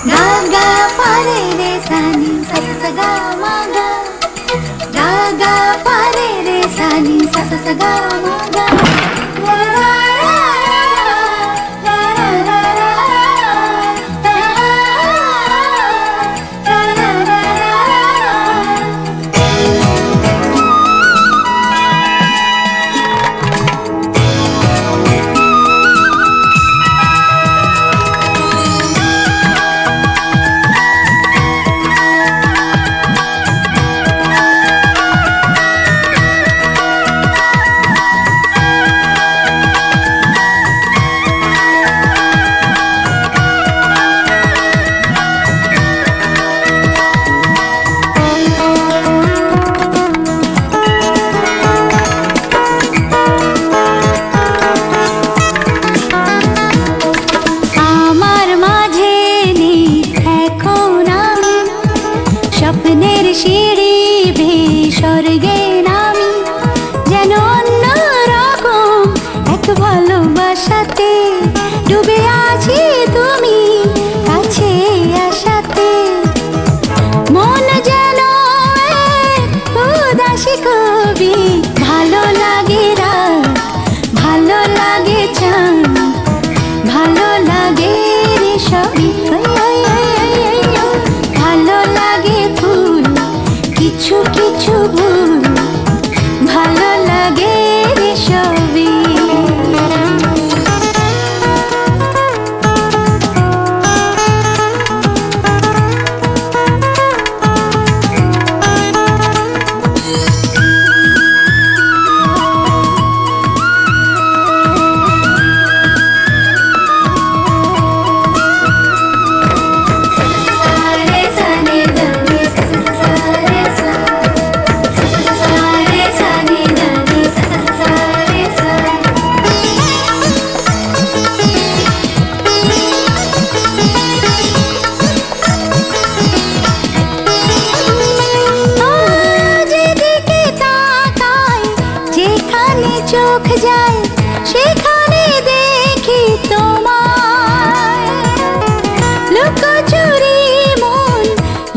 ga ga pa re re sa ni sa sa ga ma ga, ga ga pa re re sa ni sa sa ga ma ga, la la la la la la la স্বপ্নের সিঁড়ি বেয়ে স্বর্গে নামি, যেন অন্য রকম এক ভালোবাসাতে ডুবে আছি তুমি কাছে আসাতে। মন যেন উদাসী কবি, ভালো লাগে রাত, ভালো লাগে চাঁদ, ভালো লাগে রে সবই, ভালো লাগে ফুল কিছু কিছু ভুল, ভালো লাগে রে সবই। চোখ যায় সেখানে দেখি তোমায়, লুকোচুরি মন,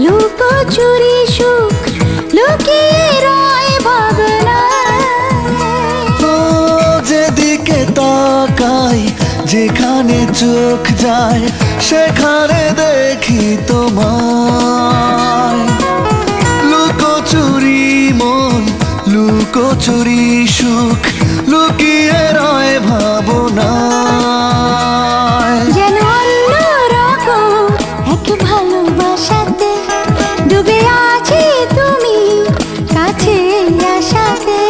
লুকোচুরি সুখ, লুকিয়ে রয় ভাবনা। যেদিকে তাকাই যেখানে চোখ যায় সেখানে দেখি তোমায়, লুকোচুরি মন, লুকোচুরি সুখ, লুকিয়ে রয় ভাবনায়। যেন অন্য রকম এক ভালোবাসাতে ডুবে আছি তুমি কাছে আসাতে।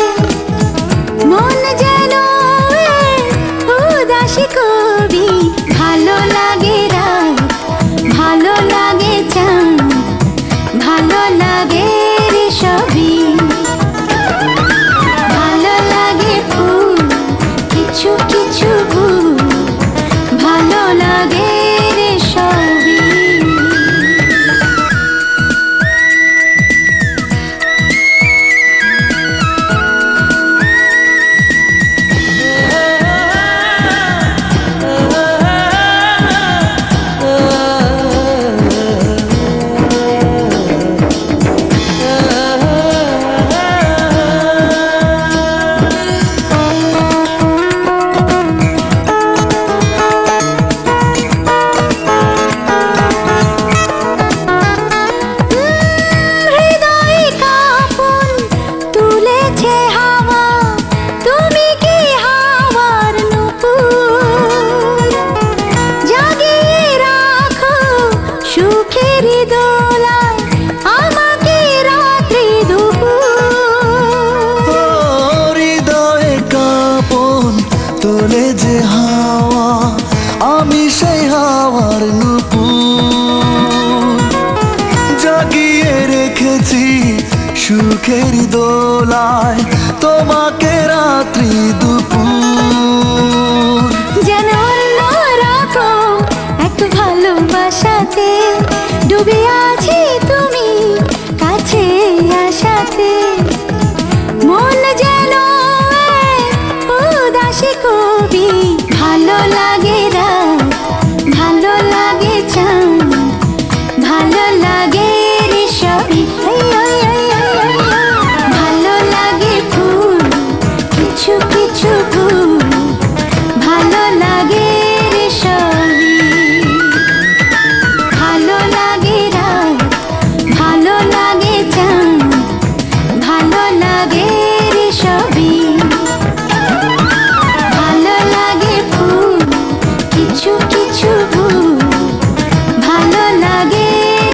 মন যেন উদাসী কবি, ভালো লাগে রাত, ভালো লাগে চাঁদ, ভালো লাগে রে সবই, ভালো লাগে ফুল কিছু কিছু ভুল, ভালো লাগে রে সবই। তোলে যে হাওয়া, আমি সেই হাওয়ার নূপুর, জাগিয়ে রেখেছি সুখের দোলায় তোমাকে রাত্রি দুপুর। যেন অন্য রকম এক ভালোবাসাতে ডুবে আছি